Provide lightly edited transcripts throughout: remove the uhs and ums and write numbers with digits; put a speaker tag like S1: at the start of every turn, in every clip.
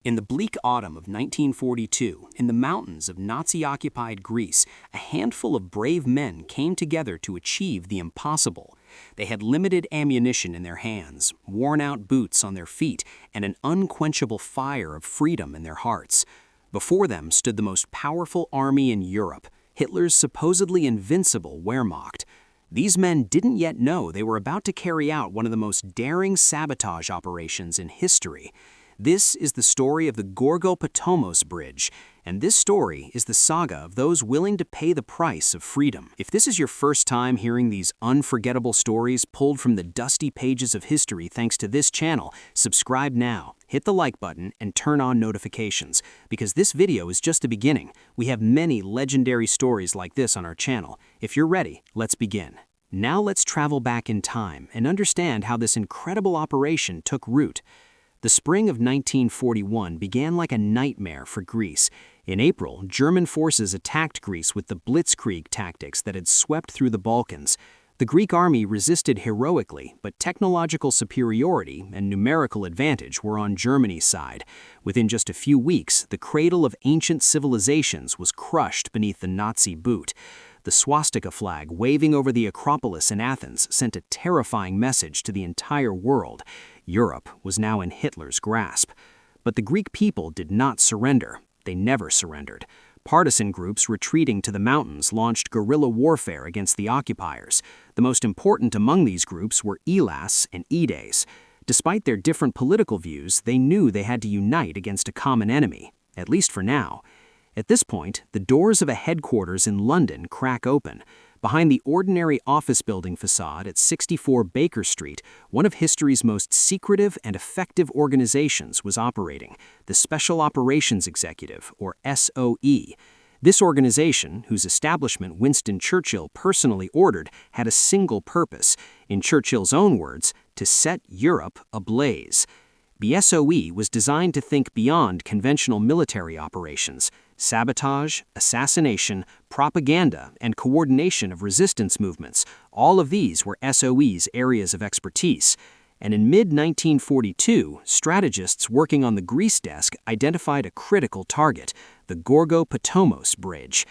S1: In the bleak autumn of 1942, in the mountains of Nazi-occupied Greece, a handful of brave men came together to achieve the impossible. They had limited ammunition in their hands, worn-out boots on their feet, and an unquenchable fire of freedom in their hearts. Before them stood the most powerful army in Europe, Hitler's supposedly invincible Wehrmacht. These men didn't yet know they were about to carry out one of the most daring sabotage operations in history. This is the story of the Gorgopotamos Bridge, and this story is the saga of those willing to pay the price of freedom. If this is your first time hearing these unforgettable stories pulled from the dusty pages of history thanks to this channel, subscribe now, hit the like button, and turn on notifications, because this video is just the beginning. We have many legendary stories like this on our channel. If you're ready, let's begin. Now let's travel back in time and understand how this incredible operation took root. The spring of 1941 began like a nightmare for Greece. In April, German forces attacked Greece with the blitzkrieg tactics that had swept through the Balkans. The Greek army resisted heroically, but technological superiority and numerical advantage were on Germany's side. Within just a few weeks, the cradle of ancient civilizations was crushed beneath the Nazi boot. The swastika flag waving over the Acropolis in Athens sent a terrifying message to the entire world. Europe was now in Hitler's grasp. But the Greek people did not surrender. They never surrendered. Partisan groups retreating to the mountains launched guerrilla warfare against the occupiers. The most important among these groups were ELAS and EDES. Despite their different political views, they knew they had to unite against a common enemy, at least for now. At this point, the doors of a headquarters in London crack open. Behind the ordinary office building facade at 64 Baker Street, one of history's most secretive and effective organizations was operating, the Special Operations Executive, or SOE. This organization, whose establishment Winston Churchill personally ordered, had a single purpose, in Churchill's own words, to set Europe ablaze. The SOE was designed to think beyond conventional military operations. Sabotage, assassination, propaganda, and coordination of resistance movements, all of these were SOE's areas of expertise. And in mid-1942, strategists working on the Greece desk identified a critical target, the Gorgopotamos Bridge.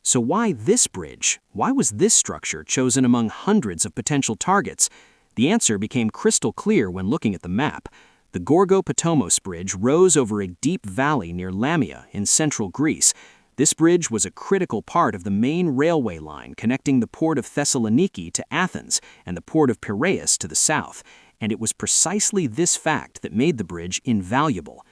S1: So why this bridge? Why was this structure chosen among hundreds of potential targets? The answer became crystal clear when looking at the map. The Gorgopotamos Bridge rose over a deep valley near Lamia in central Greece. This bridge was a critical part of the main railway line connecting the port of Thessaloniki to Athens and the port of Piraeus to the south, and it was precisely this fact that made the bridge invaluable.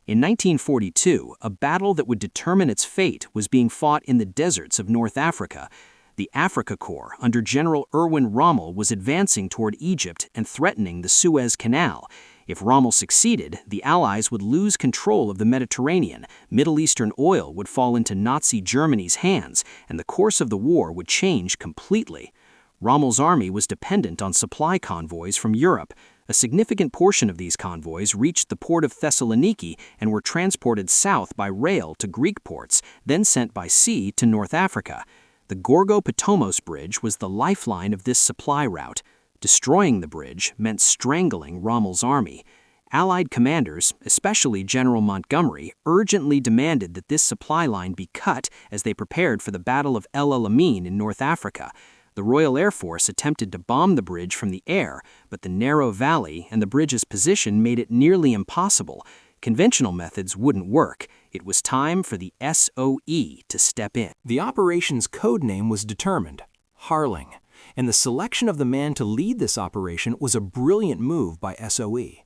S1: In 1942, a battle that would determine its fate was being fought in the deserts of North Africa. The Africa Corps, under General Erwin Rommel, was advancing toward Egypt and threatening the Suez Canal. If Rommel succeeded, the Allies would lose control of the Mediterranean, Middle Eastern oil would fall into Nazi Germany's hands, and the course of the war would change completely. Rommel's army was dependent on supply convoys from Europe. A significant portion of these convoys reached the port of Thessaloniki and were transported south by rail to Greek ports, then sent by sea to North Africa. The Gorgopotamos Bridge was the lifeline of this supply route. Destroying the bridge meant strangling Rommel's army. Allied commanders, especially General Montgomery, urgently demanded that this supply line be cut as they prepared for the Battle of El Alamein in North Africa. The Royal Air Force attempted to bomb the bridge from the air, but the narrow valley and the bridge's position made it nearly impossible. Conventional methods wouldn't work. It was time for the SOE to step in.
S2: The operation's code name was determined, Harling, and the selection of the man to lead this operation was a brilliant move by SOE.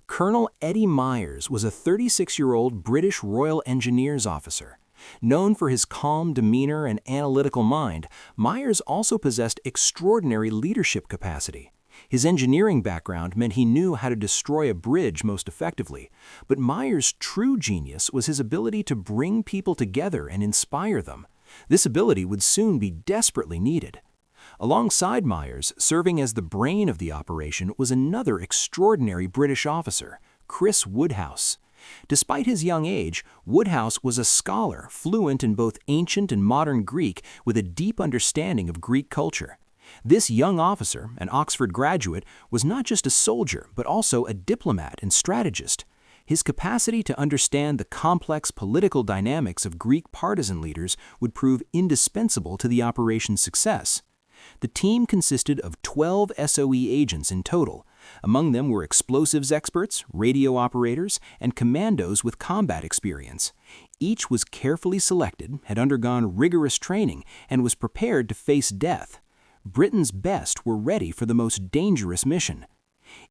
S2: Colonel Eddie Myers was a 36-year-old British Royal Engineers officer. Known for his calm demeanor and analytical mind, Myers also possessed extraordinary leadership capacity. His engineering background meant he knew how to destroy a bridge most effectively, but Myers' true genius was his ability to bring people together and inspire them. This ability would soon be desperately needed. Alongside Myers, serving as the brain of the operation, was another extraordinary British officer, Chris Woodhouse. Despite his young age, Woodhouse was a scholar fluent in both ancient and modern Greek with a deep understanding of Greek culture. This young officer, an Oxford graduate, was not just a soldier but also a diplomat and strategist. His capacity to understand the complex political dynamics of Greek partisan leaders would prove indispensable to the operation's success. The team consisted of 12 SOE agents in total. Among them were explosives experts, radio operators, and commandos with combat experience. Each was carefully selected, had undergone rigorous training, and was prepared to face death. Britain's best were ready for the most dangerous mission.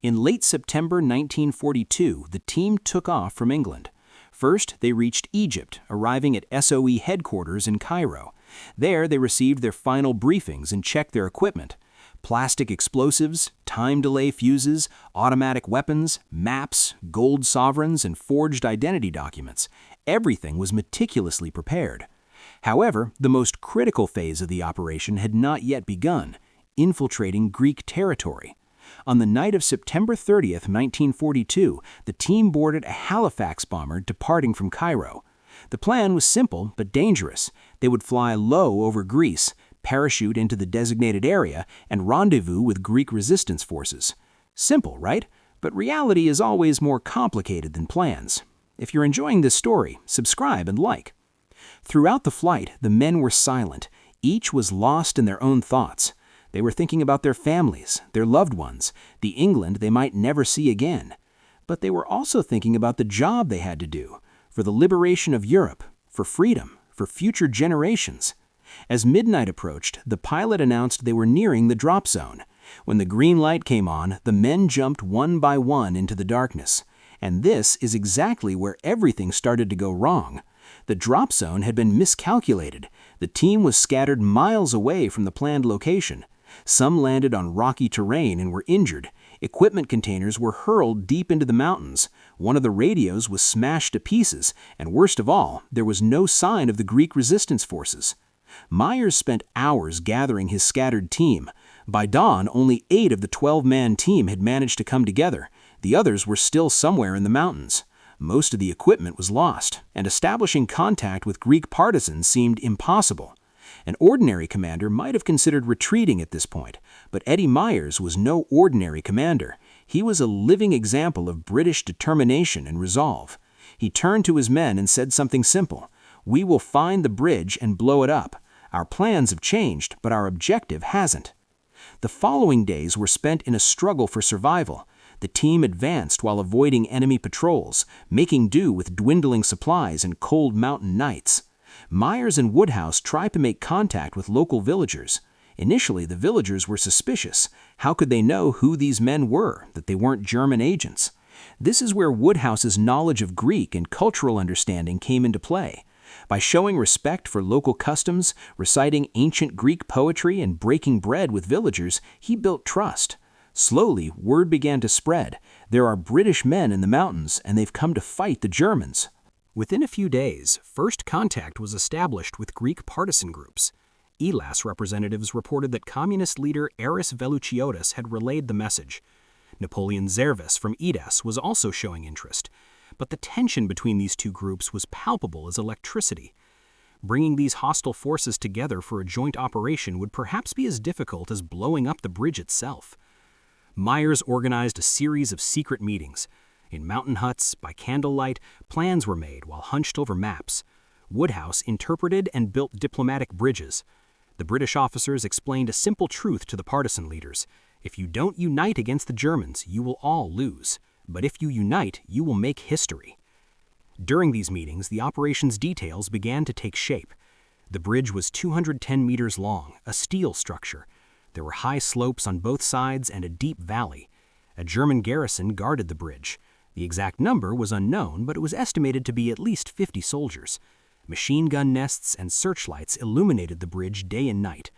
S2: In late September 1942, the team took off from England. First, they reached Egypt, arriving at SOE headquarters in Cairo. There, they received their final briefings and checked their equipment. Plastic explosives, time delay fuses, automatic weapons, maps, gold sovereigns, and forged identity documents. Everything was meticulously prepared. However, the most critical phase of the operation had not yet begun: infiltrating Greek territory. On the night of September 30th, 1942, the team boarded a Halifax bomber departing from Cairo. The plan was simple but dangerous. They would fly low over Greece, parachute into the designated area, and rendezvous with Greek resistance forces. Simple, right? But reality is always more complicated than plans. If you're enjoying this story, subscribe and like. Throughout the flight, the men were silent. Each was lost in their own thoughts. They were thinking about their families, their loved ones, the England they might never see again. But they were also thinking about the job they had to do, for the liberation of Europe, for freedom, for future generations. As midnight approached, the pilot announced they were nearing the drop zone. When the green light came on, the men jumped one by one into the darkness. And this is exactly where everything started to go wrong. The drop zone had been miscalculated. The team was scattered miles away from the planned location. Some landed on rocky terrain and were injured. Equipment containers were hurled deep into the mountains. One of the radios was smashed to pieces, and worst of all, there was no sign of the Greek resistance forces. Myers spent hours gathering his scattered team. By dawn, only 8 of the 12-man team had managed to come together. The others were still somewhere in the mountains. Most of the equipment was lost, and establishing contact with Greek partisans seemed impossible. An ordinary commander might have considered retreating at this point, but Eddie Myers was no ordinary commander. He was a living example of British determination and resolve. He turned to his men and said something simple: "We will find the bridge and blow it up. Our plans have changed, but our objective hasn't." The following days were spent in a struggle for survival. The team advanced while avoiding enemy patrols, making do with dwindling supplies and cold mountain nights. Myers and Woodhouse tried to make contact with local villagers. Initially, the villagers were suspicious. How could they know who these men were, that they weren't German agents? This is where Woodhouse's knowledge of Greek and cultural understanding came into play. By showing respect for local customs, reciting ancient Greek poetry, and breaking bread with villagers, he built trust. Slowly, word began to spread. There are British men in the mountains, and they've come to fight the Germans. Within a few days, first contact was established with Greek partisan groups. ELAS representatives reported that communist leader Aris Velouchiotis had relayed the message. Napoleon Zervas from EDES was also showing interest. But the tension between these two groups was palpable as electricity. Bringing these hostile forces together for a joint operation would perhaps be as difficult as blowing up the bridge itself. Myers organized a series of secret meetings. In mountain huts, by candlelight, plans were made while hunched over maps. Woodhouse interpreted and built diplomatic bridges. The British officers explained a simple truth to the partisan leaders: if you don't unite against the Germans, you will all lose. But if you unite, you will make history. During these meetings, the operation's details began to take shape. The bridge was 210 meters long, a steel structure. There were high slopes on both sides and a deep valley. A German garrison guarded the bridge. The exact number was unknown, but it was estimated to be at least 50 soldiers. Machine gun nests and searchlights illuminated the bridge day and night.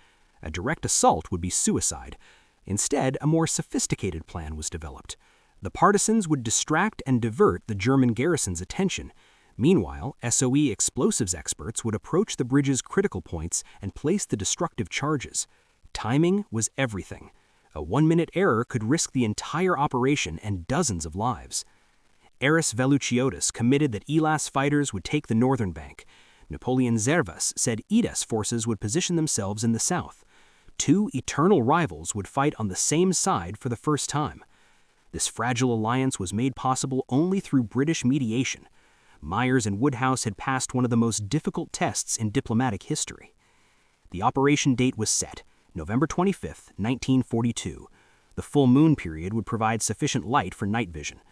S2: A direct assault would be suicide. Instead, a more sophisticated plan was developed. The partisans would distract and divert the German garrison's attention. Meanwhile, SOE explosives experts would approach the bridge's critical points and place the destructive charges. Timing was everything. A 1-minute error could risk the entire operation and dozens of lives. Aris Velouchiotis committed that ELAS fighters would take the northern bank. Napoleon Zervas said EDES forces would position themselves in the south. Two eternal rivals would fight on the same side for the first time.
S1: This fragile alliance was made possible only through British mediation. Myers and Woodhouse had passed one of the most difficult tests in diplomatic history. The operation date was set, November 25, 1942. The full moon period would provide sufficient light for night vision.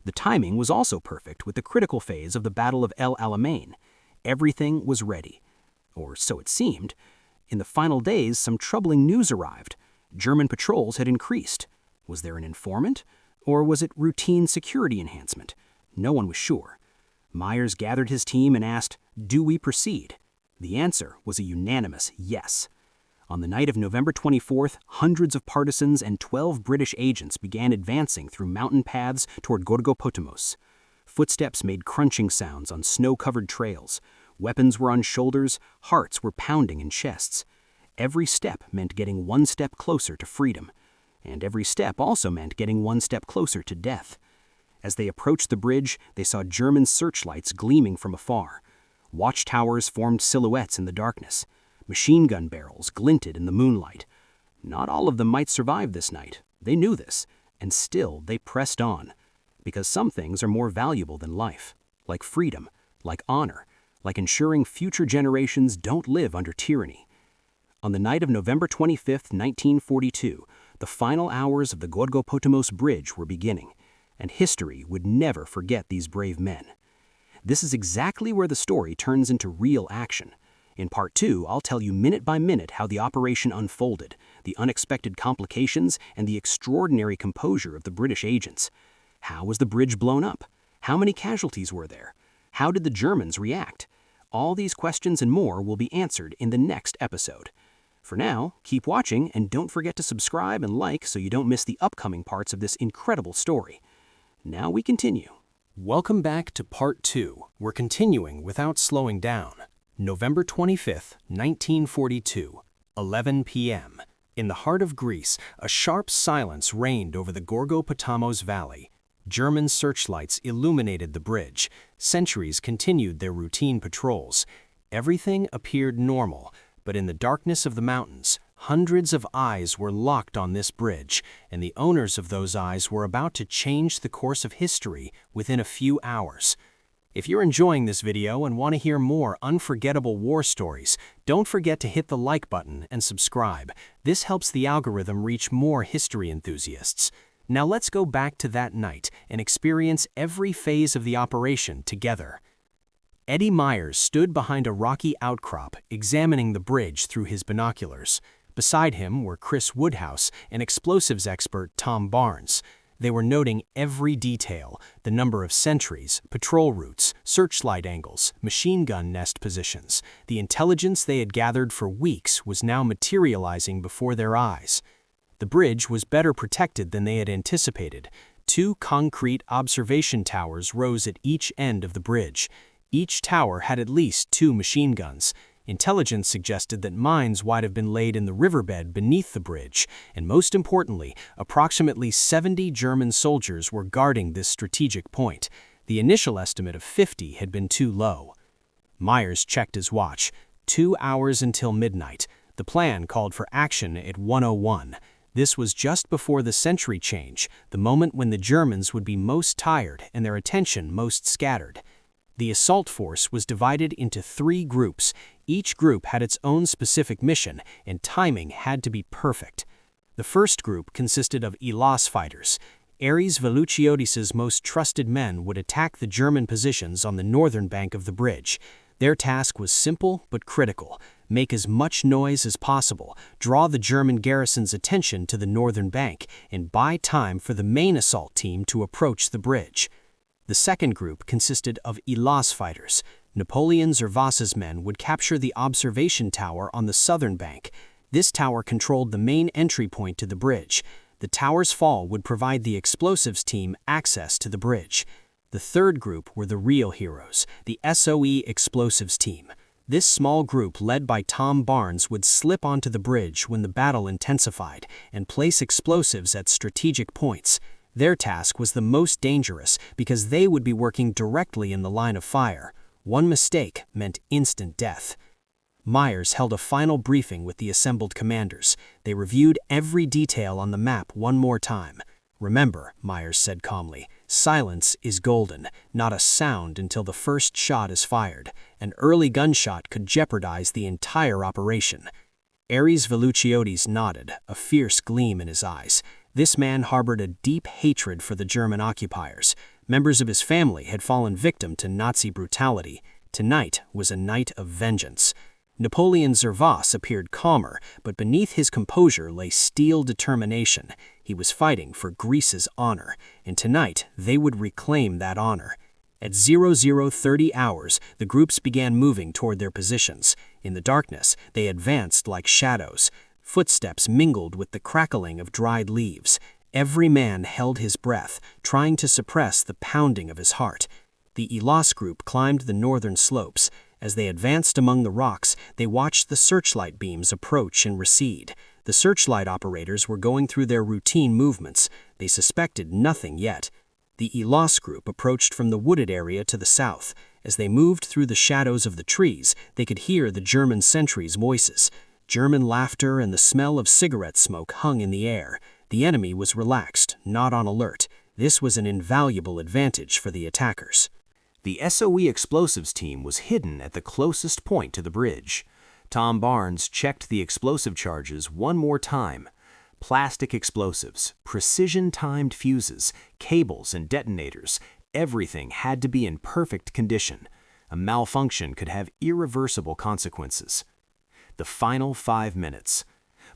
S1: The timing was also perfect with the critical phase of the Battle of El Alamein. Everything was ready. Or so it seemed. In the final days, some troubling news arrived. German patrols had increased. Was there an informant? Or was it routine security enhancement? No one was sure. Myers gathered his team and asked, "Do we proceed?" The answer was a unanimous yes. On the night of November 24th, hundreds of partisans and 12 British agents began advancing through mountain paths toward Gorgopotamos. Footsteps made crunching sounds on snow-covered trails. Weapons were on shoulders, hearts were pounding in chests. Every step meant getting one step closer to freedom. And every step also meant getting one step closer to death. As they approached the bridge, they saw German searchlights gleaming from afar. Watchtowers formed silhouettes in the darkness. Machine gun barrels glinted in the moonlight. Not all of them might survive this night. They knew this, and still they pressed on. Because some things are more valuable than life, like freedom, like honor, like ensuring future generations don't live under tyranny. On the night of November 25, 1942, the final hours of the Gorgopotamos Bridge were beginning, and history would never forget these brave men. This is exactly where the story turns into real action. In Part 2, I'll tell you minute by minute how the operation unfolded, the unexpected complications, and the extraordinary composure of the British agents. How was the bridge blown up? How many casualties were there? How did the Germans react? All these questions and more will be answered in the next episode. For now, keep watching and don't forget to subscribe and like so you don't miss the upcoming parts of this incredible story. Now we continue.
S2: Welcome back to Part 2. We're continuing without slowing down. November 25, 1942, 11 p.m. In the heart of Greece, a sharp silence reigned over the Gorgopotamos Valley. German searchlights illuminated the bridge. Sentries continued their routine patrols. Everything appeared normal, but in the darkness of the mountains, hundreds of eyes were locked on this bridge, and the owners of those eyes were about to change the course of history within a few hours. If you're enjoying this video and want to hear more unforgettable war stories, don't forget to hit the like button and subscribe. This helps the algorithm reach more history enthusiasts. Now let's go back to that night and experience every phase of the operation together. Eddie Myers stood behind a rocky outcrop, examining the bridge through his binoculars. Beside him were Chris Woodhouse and explosives expert Tom Barnes. They were noting every detail, the number of sentries, patrol routes, searchlight angles, machine gun nest positions. The intelligence they had gathered for weeks was now materializing before their eyes. The bridge was better protected than they had anticipated. 2 concrete observation towers rose at each end of the bridge. Each tower had at least 2 machine guns. Intelligence suggested that mines might have been laid in the riverbed beneath the bridge, and most importantly, approximately 70 German soldiers were guarding this strategic point. The initial estimate of 50 had been too low. Myers checked his watch. 2 hours until midnight. The plan called for action at 1:01. This was just before the century change, the moment when the Germans would be most tired and their attention most scattered. The assault force was divided into 3 groups. Each group had its own specific mission, and timing had to be perfect. The first group consisted of ELAS fighters. Ares Velutiotis's most trusted men would attack the German positions on the northern bank of the bridge. Their task was simple but critical. Make as much noise as possible, draw the German garrison's attention to the northern bank, and buy time for the main assault team to approach the bridge. The second group consisted of ELAS fighters. Napoleon's or Voss's men would capture the observation tower on the southern bank. This tower controlled the main entry point to the bridge. The tower's fall would provide the explosives team access to the bridge. The third group were the real heroes, the SOE explosives team. This small group, led by Tom Barnes, would slip onto the bridge when the battle intensified and place explosives at strategic points. Their task was the most dangerous because they would be working directly in the line of fire. One mistake meant instant death. Myers held a final briefing with the assembled commanders. They reviewed every detail on the map one more time.
S1: "Remember," Myers said calmly, "silence is golden, not a sound until the first shot is fired. An early gunshot could jeopardize the entire operation." Ares Velluciotis nodded, a fierce gleam in his eyes. This man harbored a deep hatred for the German occupiers. Members of his family had fallen victim to Nazi brutality. Tonight was a night of vengeance. Napoleon Zervas appeared calmer, but beneath his composure lay steel determination. He was fighting for Greece's honor, and tonight they would reclaim that honor. At 0030 hours, the groups began moving toward their positions. In the darkness, they advanced like shadows. Footsteps mingled with the crackling of dried leaves. Every man held his breath, trying to suppress the pounding of his heart. The ELAS group climbed the northern slopes. As they advanced among the rocks, they watched the searchlight beams approach and recede. The searchlight operators were going through their routine movements. They suspected nothing yet. The ELAS group approached from the wooded area to the south. As they moved through the shadows of the trees, they could hear the German sentries' voices. German laughter and the smell of cigarette smoke hung in the air. The enemy was relaxed, not on alert. This was an invaluable advantage for the attackers.
S2: The SOE explosives team was hidden at the closest point to the bridge. Tom Barnes checked the explosive charges one more time. Plastic explosives, precision-timed fuses, cables and detonators, everything had to be in perfect condition. A malfunction could have irreversible consequences. The final 5 minutes.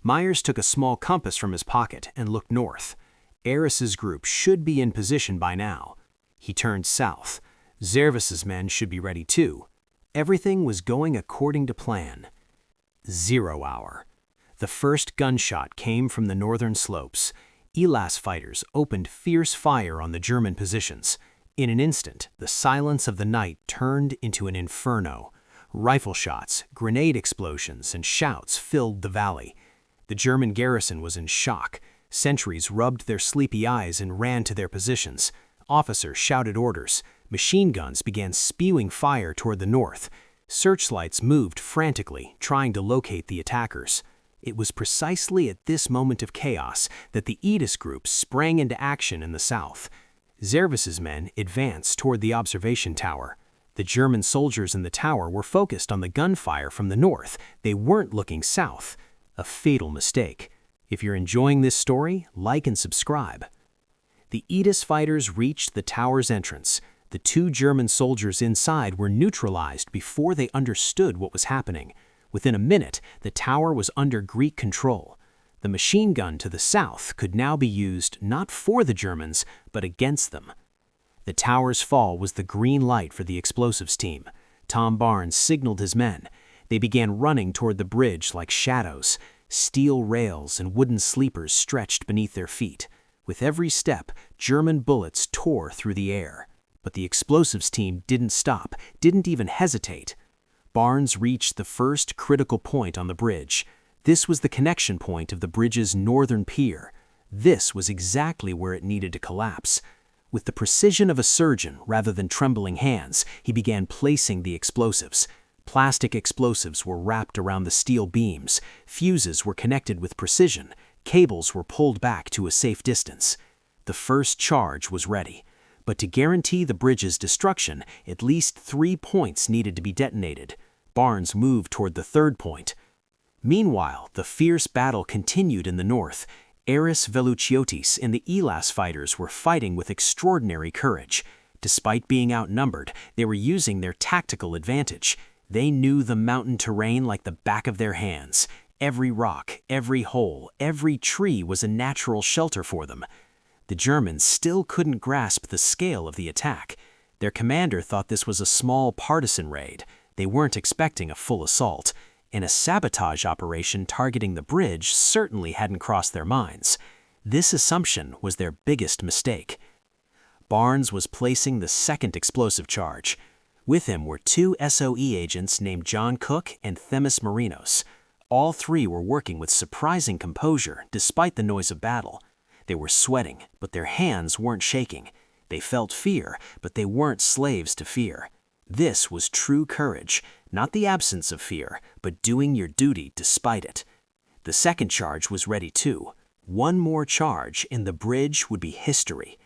S2: Myers took a small compass from his pocket and looked north. Ares's group should be in position by now. He turned south. Zervas's men should be ready too. Everything was going according to plan. 0 hour. The first gunshot came from the northern slopes. ELAS fighters opened fierce fire on the German positions. In an instant, the silence of the night turned into an inferno. Rifle shots, grenade explosions, and shouts filled the valley. The German garrison was in shock. Sentries rubbed their sleepy eyes and ran to their positions. Officers shouted orders. Machine guns began spewing fire toward the north. Searchlights moved frantically, trying to locate the attackers. It was precisely at this moment of chaos that the EDES group sprang into action in the south. Zervas's men advanced toward the observation tower. The German soldiers in the tower were focused on the gunfire from the north. They weren't looking south. A fatal mistake. If you're enjoying this story, like and subscribe. The EDES fighters reached the tower's entrance. The 2 German soldiers inside were neutralized before they understood what was happening. Within a minute, the tower was under Greek control. The machine gun to the south could now be used not for the Germans, but against them. The tower's fall was the green light for the explosives team. Tom Barnes signaled his men. They began running toward the bridge like shadows. Steel rails and wooden sleepers stretched beneath their feet. With every step, German bullets tore through the air. But the explosives team didn't stop, didn't even hesitate. Barnes reached the first critical point on the bridge. This was the connection point of the bridge's northern pier. This was exactly where it needed to collapse. With the precision of a surgeon rather than trembling hands, he began placing the explosives. Plastic explosives were wrapped around the steel beams. Fuses were connected with precision. Cables were pulled back to a safe distance. The first charge was ready. But to guarantee the bridge's destruction, at least 3 points needed to be detonated. Barnes moved toward the third point. Meanwhile, the fierce battle continued in the north. Ares Velluciotis and the ELAS fighters were fighting with extraordinary courage. Despite being outnumbered, they were using their tactical advantage. They knew the mountain terrain like the back of their hands. Every rock, every hole, every tree was a natural shelter for them. The Germans still couldn't grasp the scale of the attack. Their commander thought this was a small partisan raid. They weren't expecting a full assault. And a sabotage operation targeting the bridge certainly hadn't crossed their minds. This assumption was their biggest mistake. Barnes was placing the second explosive charge. With him were 2 SOE agents named John Cook and Themis Marinos. All 3 were working with surprising composure despite the noise of battle. They were sweating, but their hands weren't shaking. They felt fear, but they weren't slaves to fear. This was true courage, not the absence of fear, but doing your duty despite it. The second charge was ready too. One more charge and the bridge would be history.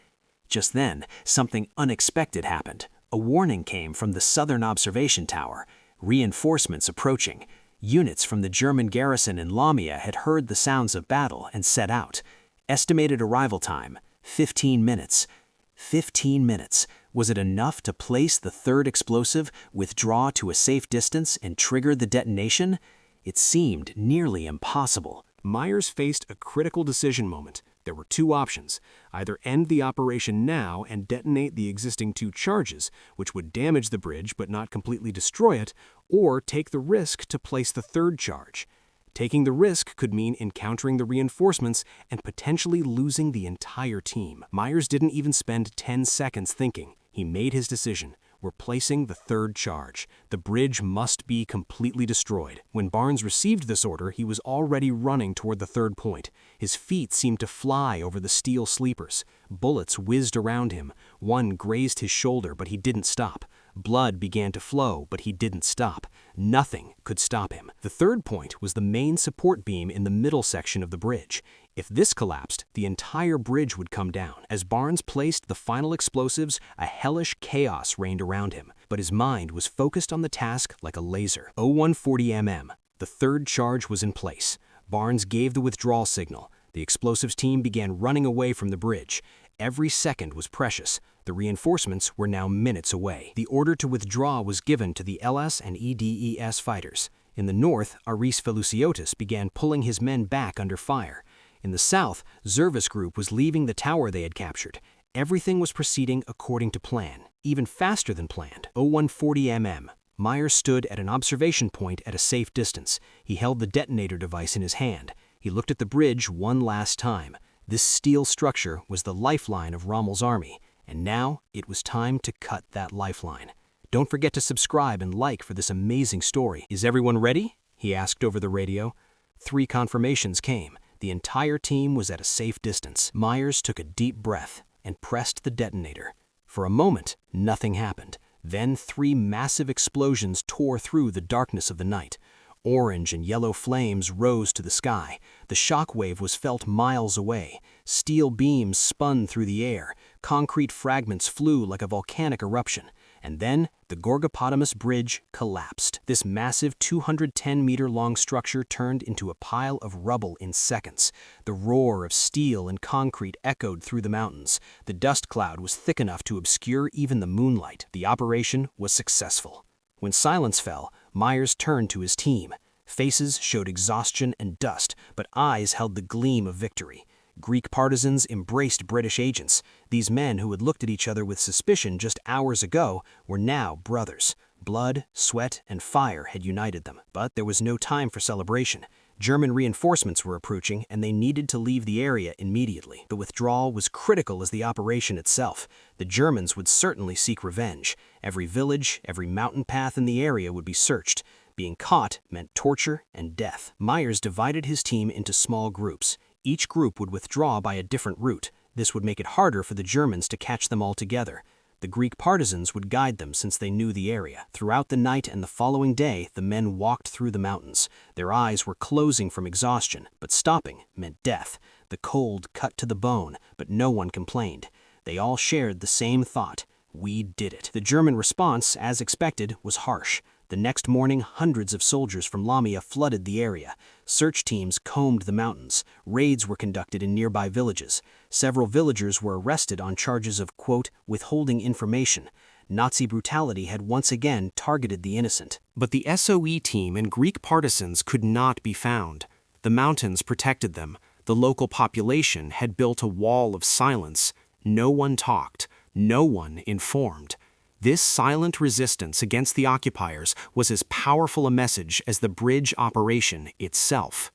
S2: Just then, something unexpected happened. A warning came from the southern observation tower. Reinforcements approaching. Units from the German garrison in Lamia had heard the sounds of battle and set out. Estimated arrival time, 15 minutes. 15 minutes. Was it enough to place the third explosive, withdraw to a safe distance, and trigger the detonation? It seemed nearly impossible.
S1: Myers faced a critical decision moment. There were two options: either end the operation now and detonate the existing two charges, which would damage the bridge but not completely destroy it, or take the risk to place the third charge. Taking the risk could mean encountering the reinforcements and potentially losing the entire team. Myers didn't even spend 10 seconds thinking. He made his decision. We're placing the third charge. The bridge must be completely destroyed. When Barnes received this order, he was already running toward the third point. His feet seemed to fly over the steel sleepers. Bullets whizzed around him. One grazed his shoulder, but he didn't stop. Blood began to flow, but he didn't stop. Nothing could stop him. The third point was the main support beam in the middle section of the bridge. If this collapsed, the entire bridge would come down. As Barnes placed the final explosives, a hellish chaos reigned around him, but his mind was focused on the task like a laser. 0140 mm. The third charge was in place. Barnes gave the withdrawal signal. The explosives team began running away from the bridge. Every second was precious. The reinforcements were now minutes away. The order to withdraw was given to the ELAS and EDES fighters. In the north, Aris Feluciotis began pulling his men back under fire. In the south, Zervis Group was leaving the tower they had captured. Everything was proceeding according to plan, even faster than planned. 0140 mm. Myers stood at an observation point at a safe distance. He held the detonator device in his hand. He looked at the bridge one last time. This steel structure was the lifeline of Rommel's army, and now it was time to cut that lifeline. Don't forget to subscribe and like for this amazing story. Is everyone ready? He asked over the radio. 3 confirmations came. The entire team was at a safe distance. Myers took a deep breath and pressed the detonator. For a moment, nothing happened. Then 3 massive explosions tore through the darkness of the night. Orange and yellow flames rose to the sky. The shockwave was felt miles away. Steel beams spun through the air. Concrete fragments flew like a volcanic eruption. And then the Gorgopotamos Bridge collapsed. This massive 210-meter-long structure turned into a pile of rubble in seconds. The roar of steel and concrete echoed through the mountains. The dust cloud was thick enough to obscure even the moonlight. The operation was successful. When silence fell, Myers turned to his team. Faces showed exhaustion and dust, but eyes held the gleam of victory. Greek partisans embraced British agents. These men who had looked at each other with suspicion just hours ago were now brothers. Blood, sweat, and fire had united them. But there was no time for celebration. German reinforcements were approaching, and they needed to leave the area immediately. The withdrawal was critical as the operation itself. The Germans would certainly seek revenge. Every village, every mountain path in the area would be searched. Being caught meant torture and death. Myers divided his team into small groups. Each group would withdraw by a different route. This would make it harder for the Germans to catch them all together. The Greek partisans would guide them since they knew the area. Throughout the night and the following day, the men walked through the mountains. Their eyes were closing from exhaustion, but stopping meant death. The cold cut to the bone, but no one complained. They all shared the same thought: we did it. The German response, as expected, was harsh. The next morning, hundreds of soldiers from Lamia flooded the area. Search teams combed the mountains. Raids were conducted in nearby villages. Several villagers were arrested on charges of, quote, withholding information. Nazi brutality had once again targeted the innocent. But the SOE team and Greek partisans could not be found. The mountains protected them. The local population had built a wall of silence. No one talked. No one informed. This silent resistance against the occupiers was as powerful a message as the bridge operation itself.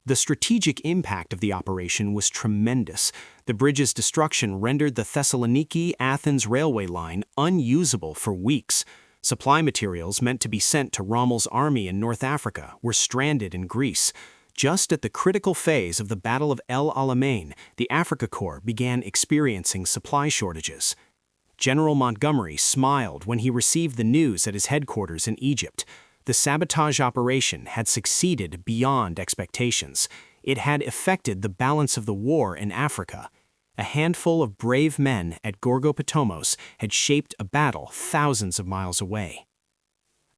S1: The strategic impact of the operation was tremendous. The bridge's destruction rendered the Thessaloniki-Athens railway line unusable for weeks. Supply materials meant to be sent to Rommel's army in North Africa were stranded in Greece. Just at the critical phase of the Battle of El Alamein, the Africa Corps began experiencing supply shortages. General Montgomery smiled when he received the news at his headquarters in Egypt. The sabotage operation had succeeded beyond expectations. It had affected the balance of the war in Africa. A handful of brave men at Gorgopotamos had shaped a battle thousands of miles away.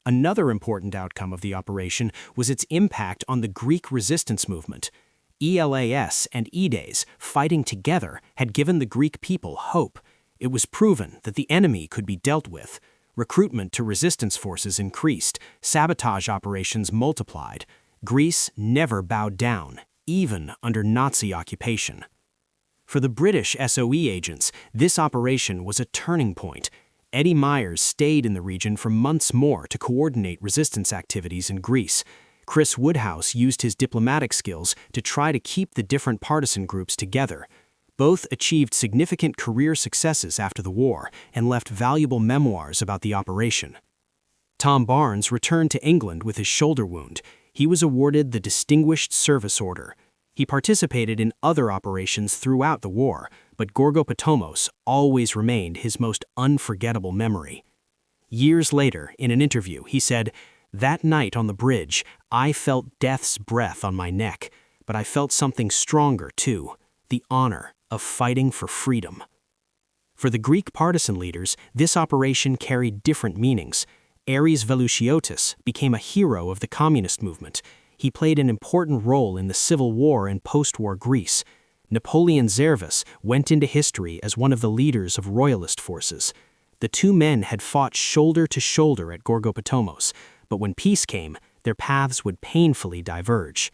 S1: Another important outcome of the operation was its impact on the Greek resistance movement. ELAS and EDES, fighting together, had given the Greek people hope. It was proven that the enemy could be dealt with. Recruitment to resistance forces increased, sabotage operations multiplied. Greece never bowed down, even under Nazi occupation. For the British SOE agents, this operation was a turning point. Eddie Myers stayed in the region for months more to coordinate resistance activities in Greece. Chris Woodhouse used his diplomatic skills to try to keep the different partisan groups together. Both achieved significant career successes after the war and left valuable memoirs about the operation. Tom Barnes returned to England with his shoulder wound. He was awarded the Distinguished Service Order. He participated in other operations throughout the war, but Gorgopotamos always remained his most unforgettable memory. Years later, in an interview, he said, "That night on the bridge, I felt death's breath on my neck, but I felt something stronger too, the honor of fighting for freedom." For the Greek partisan leaders, this operation carried different meanings. Ares Velouchiotis became a hero of the communist movement. He played an important role in the civil war in post-war Greece. Napoleon Zervas went into history as one of the leaders of royalist forces. The two men had fought shoulder to shoulder at Gorgopotamos, but when peace came, their paths would painfully diverge.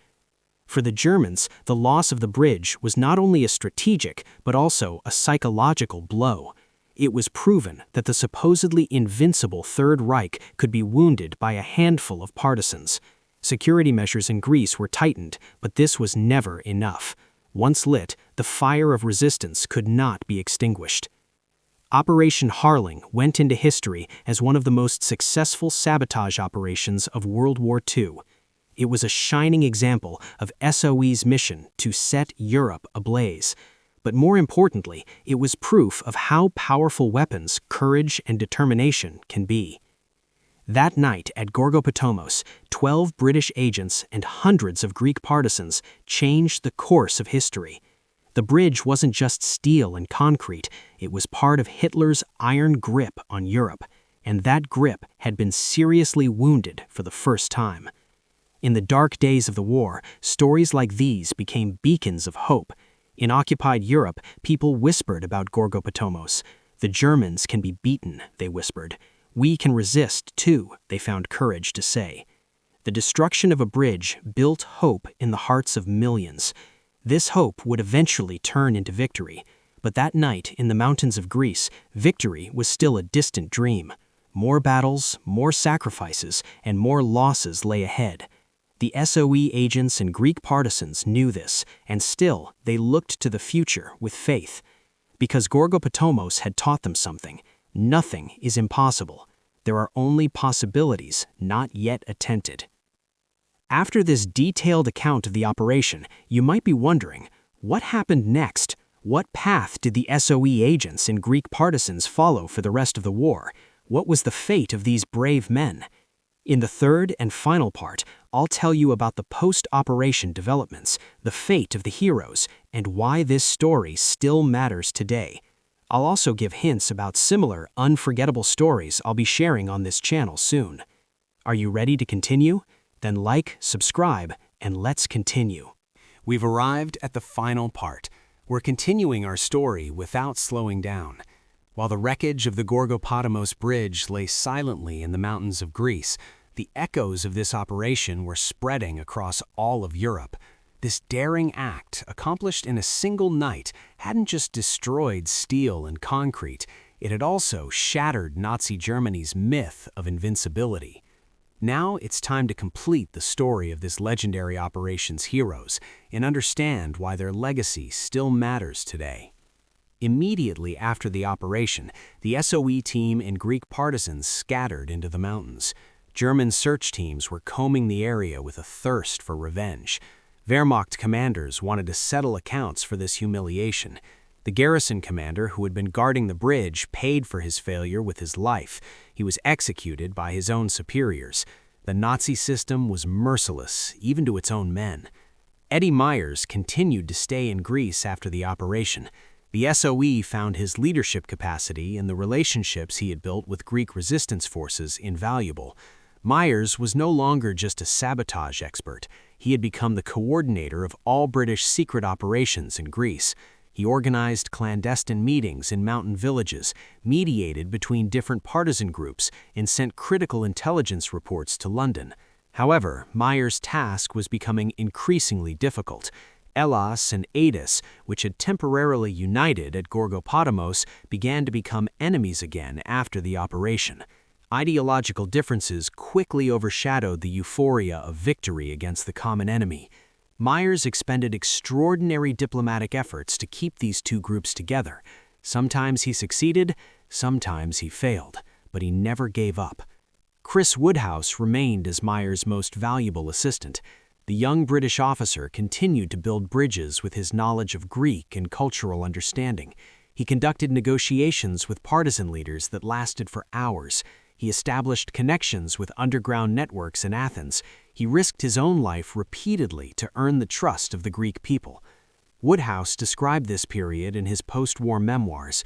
S1: For the Germans, the loss of the bridge was not only a strategic, but also a psychological blow. It was proven that the supposedly invincible Third Reich could be wounded by a handful of partisans. Security measures in Greece were tightened, but this was never enough. Once lit, the fire of resistance could not be extinguished. Operation Harling went into history as one of the most successful sabotage operations of World War II. It was a shining example of SOE's mission to set Europe ablaze. But more importantly, it was proof of how powerful weapons courage and determination can be. That night at Gorgopotamos, 12 British agents and hundreds of Greek partisans changed the course of history. The bridge wasn't just steel and concrete, it was part of Hitler's iron grip on Europe, and that grip had been seriously wounded for the first time. In the dark days of the war, stories like these became beacons of hope. In occupied Europe, people whispered about Gorgopotamos. "The Germans can be beaten," they whispered. "We can resist, too," they found courage to say. The destruction of a bridge built hope in the hearts of millions. This hope would eventually turn into victory. But that night, in the mountains of Greece, victory was still a distant dream. More battles, more sacrifices, and more losses lay ahead. The SOE agents and Greek partisans knew this, and still they looked to the future with faith. Because Gorgopotamos had taught them something. Nothing is impossible. There are only possibilities not yet attempted. After this detailed account of the operation, you might be wondering, what happened next? What path did the SOE agents and Greek partisans follow for the rest of the war? What was the fate of these brave men? In the third and final part, I'll tell you about the post-operation developments, the fate of the heroes, and why this story still matters today. I'll also give hints about similar, unforgettable stories I'll be sharing on this channel soon. Are you ready to continue? Then like, subscribe, and let's continue. We've arrived at the final part. We're continuing our story without slowing down. While the wreckage of the Gorgopotamos Bridge lay silently in the mountains of Greece, the echoes of this operation were spreading across all of Europe. This daring act, accomplished in a single night, hadn't just destroyed steel and concrete, it had also shattered Nazi Germany's myth of invincibility. Now it's time to complete the story of this legendary operation's heroes and understand why their legacy still matters today. Immediately after the operation, the SOE team and Greek partisans scattered into the mountains. German search teams were combing the area with a thirst for revenge. Wehrmacht commanders wanted to settle accounts for this humiliation. The garrison commander, who had been guarding the bridge, paid for his failure with his life. He was executed by his own superiors. The Nazi system was merciless, even to its own men. Eddie Myers continued to stay in Greece after the operation. The SOE found his leadership capacity and the relationships he had built with Greek resistance forces invaluable. Myers was no longer just a sabotage expert. He had become the coordinator of all British secret operations in Greece. He organized clandestine meetings in mountain villages, mediated between different partisan groups, and sent critical intelligence reports to London. However, Myers' task was becoming increasingly difficult. ELAS and EDES, which had temporarily united at Gorgopotamos, began to become enemies again after the operation. Ideological differences quickly overshadowed the euphoria of victory against the common enemy. Myers expended extraordinary diplomatic efforts to keep these two groups together. Sometimes he succeeded, sometimes he failed, but he never gave up. Chris Woodhouse remained as Myers' most valuable assistant. The young British officer continued to build bridges with his knowledge of Greek and cultural understanding. He conducted negotiations with partisan leaders that lasted for hours. He established connections with underground networks in Athens. He risked his own life repeatedly to earn the trust of the Greek people. Woodhouse described this period in his post-war memoirs.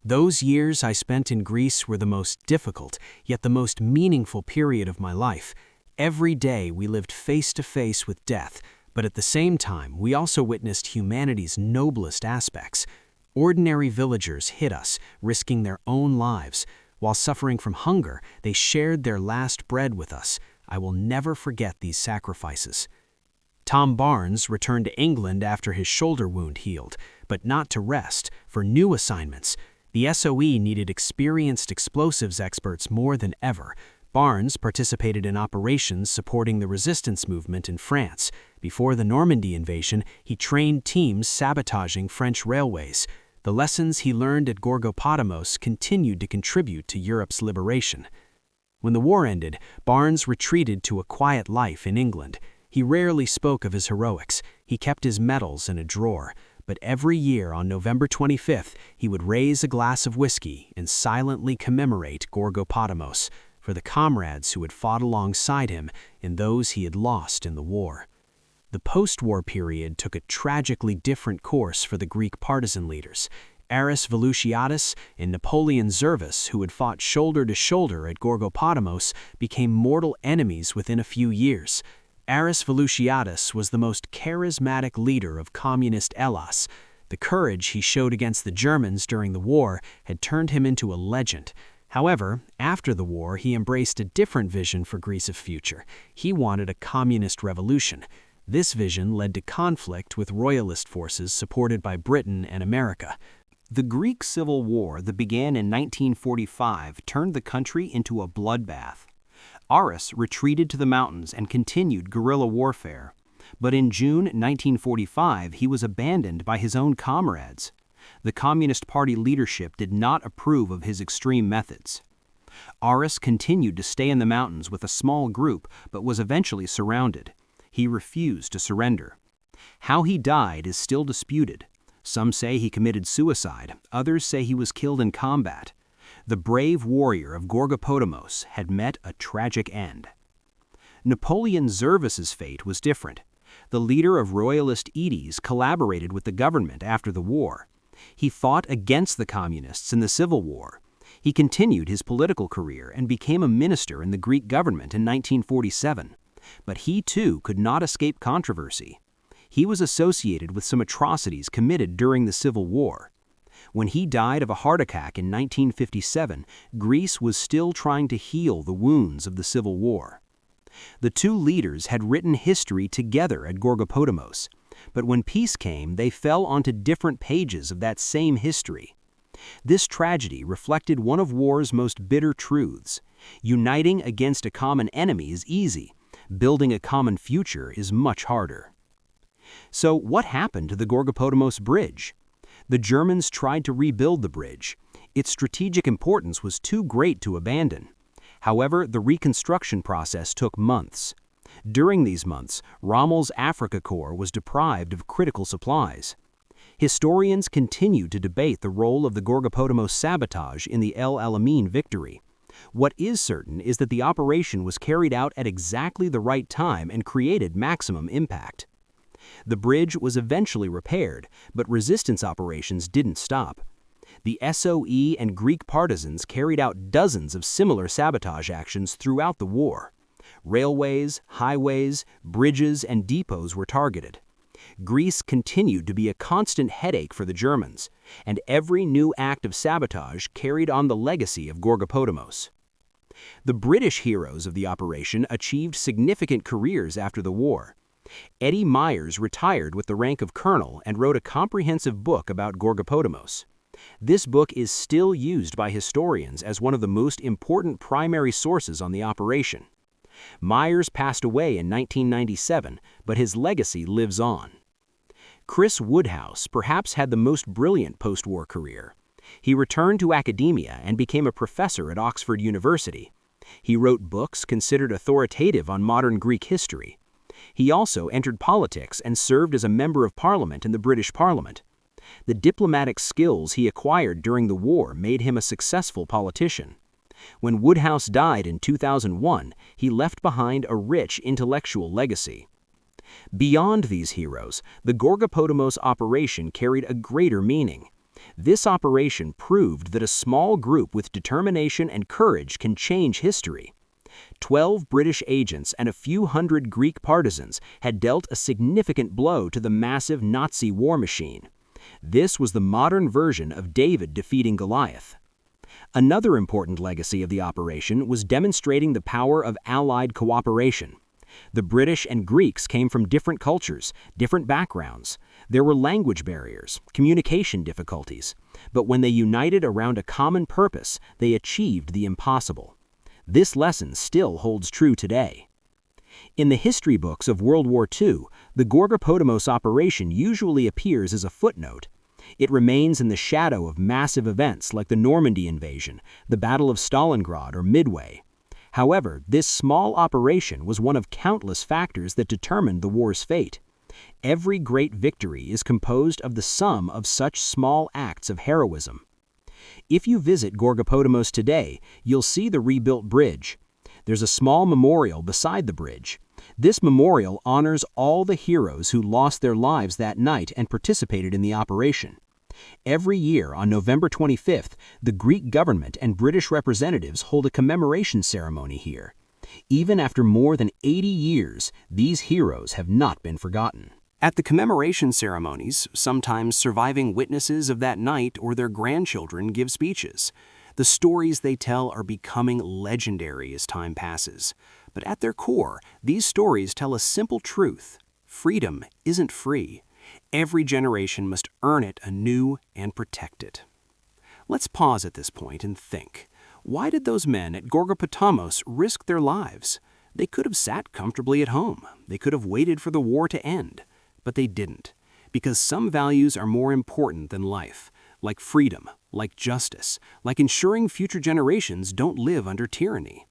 S1: "Those years I spent in Greece were the most difficult, yet the most meaningful period of my life. Every day we lived face to face with death, but at the same time we also witnessed humanity's noblest aspects. Ordinary villagers hid us, risking their own lives. While suffering from hunger, they shared their last bread with us. I will never forget these sacrifices." Tom Barnes returned to England after his shoulder wound healed, but not to rest, for new assignments. The SOE needed experienced explosives experts more than ever. Barnes participated in operations supporting the resistance movement in France. Before the Normandy invasion, he trained teams sabotaging French railways. The lessons he learned at Gorgopotamos continued to contribute to Europe's liberation. When the war ended, Barnes retreated to a quiet life in England. He rarely spoke of his heroics. He kept his medals in a drawer. But every year on November 25th, he would raise a glass of whiskey and silently commemorate Gorgopotamos for the comrades who had fought alongside him and those he had lost in the war. The post-war period took a tragically different course for the Greek partisan leaders. Aris Volusiadis and Napoleon Zervas, who had fought shoulder to shoulder at Gorgopotamos, became mortal enemies within a few years. Aris Volusiadis was the most charismatic leader of communist ELAS. The courage he showed against the Germans during the war had turned him into a legend. However, after the war, he embraced a different vision for Greece's future. He wanted a communist revolution. This vision led to conflict with royalist forces supported by Britain and America. The Greek Civil War that began in 1945 turned the country into a bloodbath. Aris retreated to the mountains and continued guerrilla warfare. But in June 1945, he was abandoned by his own comrades. The Communist Party leadership did not approve of his extreme methods. Aris continued to stay in the mountains with a small group, but was eventually surrounded. He refused to surrender. How he died is still disputed. Some say he committed suicide, others say he was killed in combat. The brave warrior of Gorgopotamos had met a tragic end. Napoleon Zervas's fate was different. The leader of royalist EDES collaborated with the government after the war. He fought against the communists in the Civil War. He continued his political career and became a minister in the Greek government in 1947. But he too could not escape controversy. He was associated with some atrocities committed during the Civil War. When he died of a heart attack in 1957, Greece was still trying to heal the wounds of the Civil War. The two leaders had written history together at Gorgopotamos, but when peace came, they fell onto different pages of that same history. This tragedy reflected one of war's most bitter truths. Uniting against a common enemy is easy. Building a common future is much harder. So what happened to the Gorgopotamos Bridge? The Germans tried to rebuild the bridge. Its strategic importance was too great to abandon. However, the reconstruction process took months. During these months, Rommel's Africa Corps was deprived of critical supplies. Historians continue to debate the role of the Gorgopotamos sabotage in the El Alamein victory. What is certain is that the operation was carried out at exactly the right time and created maximum impact. The bridge was eventually repaired, but resistance operations didn't stop. The SOE and Greek partisans carried out dozens of similar sabotage actions throughout the war. Railways, highways, bridges, and depots were targeted. Greece continued to be a constant headache for the Germans, and every new act of sabotage carried on the legacy of Gorgopotamos. The British heroes of the operation achieved significant careers after the war. Eddie Myers retired with the rank of colonel and wrote a comprehensive book about Gorgopotamos. This book is still used by historians as one of the most important primary sources on the operation. Myers passed away in 1997, but his legacy lives on. Chris Woodhouse perhaps had the most brilliant post-war career. He returned to academia and became a professor at Oxford University. He wrote books considered authoritative on modern Greek history. He also entered politics and served as a member of parliament in the British Parliament. The diplomatic skills he acquired during the war made him a successful politician. When Woodhouse died in 2001, he left behind a rich intellectual legacy. Beyond these heroes, the Gorgopotamos operation carried a greater meaning. This operation proved that a small group with determination and courage can change history. 12 British agents and a few hundred Greek partisans had dealt a significant blow to the massive Nazi war machine. This was the modern version of David defeating Goliath. Another important legacy of the operation was demonstrating the power of Allied cooperation. The British and Greeks came from different cultures, different backgrounds. There were language barriers, communication difficulties, but when they united around a common purpose, they achieved the impossible. This lesson still holds true today. In the history books of World War II, the Gorgopotamos operation usually appears as a footnote. It remains in the shadow of massive events like the Normandy invasion, the Battle of Stalingrad, or Midway. However, this small operation was one of countless factors that determined the war's fate. Every great victory is composed of the sum of such small acts of heroism. If you visit Gorgopotamos today, you'll see the rebuilt bridge. There's a small memorial beside the bridge. This memorial honors all the heroes who lost their lives that night and participated in the operation. Every year on November 25th, the Greek government and British representatives hold a commemoration ceremony here. Even after more than 80 years, these heroes have not been forgotten. At the commemoration ceremonies, sometimes surviving witnesses of that night or their grandchildren give speeches. The stories they tell are becoming legendary as time passes. But at their core, these stories tell a simple truth: freedom isn't free. Every generation must earn it anew and protect it. Let's pause at this point and think. Why did those men at Gorgopotamos risk their lives? They could have sat comfortably at home. They could have waited for the war to end. But they didn't, because some values are more important than life, like freedom, like justice, like ensuring future generations don't live under tyranny.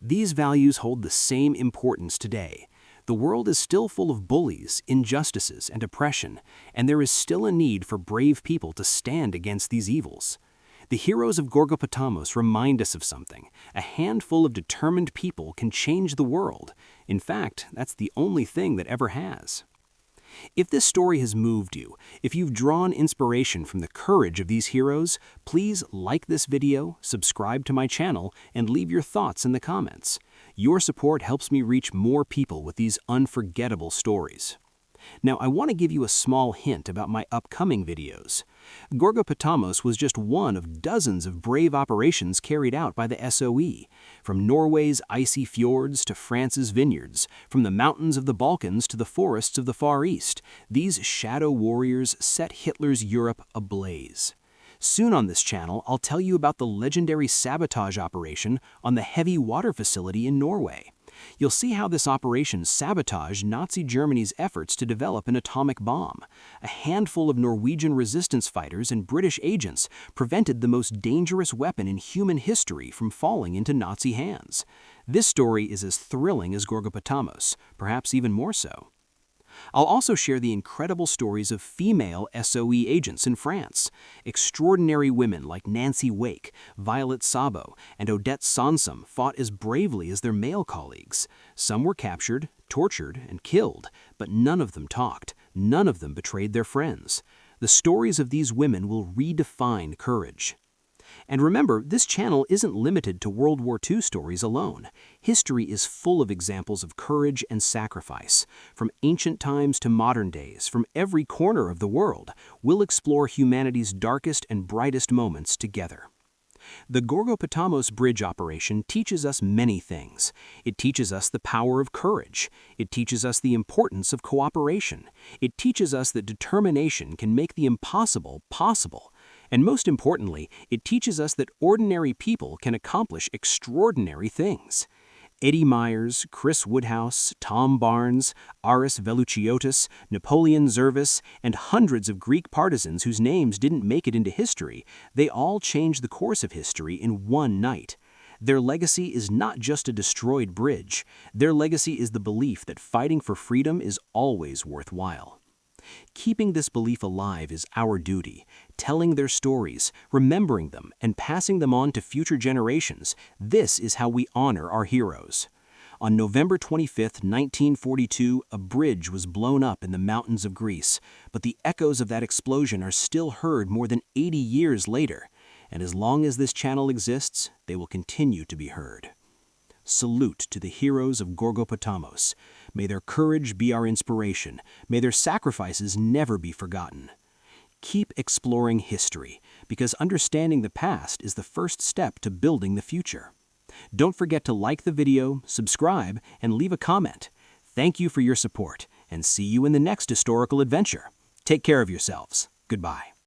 S1: These values hold the same importance today. The world is still full of bullies, injustices, and oppression, and there is still a need for brave people to stand against these evils. The heroes of Gorgopotamos remind us of something. A handful of determined people can change the world. In fact, that's the only thing that ever has. If this story has moved you, if you've drawn inspiration from the courage of these heroes, please like this video, subscribe to my channel, and leave your thoughts in the comments. Your support helps me reach more people with these unforgettable stories. Now, I want to give you a small hint about my upcoming videos. Gorgopotamos was just one of dozens of brave operations carried out by the SOE, from Norway's icy fjords to France's vineyards, from the mountains of the Balkans to the forests of the Far East. These shadow warriors set Hitler's Europe ablaze. Soon on this channel, I'll tell you about the legendary Sabotage operation on the heavy water facility in Norway. You'll see how this operation sabotaged Nazi Germany's efforts to develop an atomic bomb. A handful of Norwegian resistance fighters and British agents prevented the most dangerous weapon in human history from falling into Nazi hands. This story is as thrilling as Gorgopotamos, perhaps even more so. I'll also share the incredible stories of female SOE agents in France. Extraordinary women like Nancy Wake, Violet Sabo, and Odette Sansom fought as bravely as their male colleagues. Some were captured, tortured, and killed, but none of them talked. None of them betrayed their friends. The stories of these women will redefine courage. And remember, this channel isn't limited to World War II stories alone. History is full of examples of courage and sacrifice. From ancient times to modern days, from every corner of the world, we'll explore humanity's darkest and brightest moments together. The Gorgopotamos Bridge operation teaches us many things. It teaches us the power of courage. It teaches us the importance of cooperation. It teaches us that determination can make the impossible possible. And most importantly, it teaches us that ordinary people can accomplish extraordinary things. Eddie Myers, Chris Woodhouse, Tom Barnes, Aris Veluciotis, Napoleon Zervis, and hundreds of Greek partisans whose names didn't make it into history, they all changed the course of history in one night. Their legacy is not just a destroyed bridge. Their legacy is the belief that fighting for freedom is always worthwhile. Keeping this belief alive is our duty. Telling their stories, remembering them, and passing them on to future generations, this is how we honor our heroes. On November 25, 1942, a bridge was blown up in the mountains of Greece, but the echoes of that explosion are still heard more than 80 years later, and as long as this channel exists, they will continue to be heard. Salute to the heroes of Gorgopotamos. May their courage be our inspiration. May their sacrifices never be forgotten. Keep exploring history, because understanding the past is the first step to building the future. Don't forget to like the video, subscribe, and leave a comment. Thank you for your support, and see you in the next historical adventure. Take care of yourselves. Goodbye.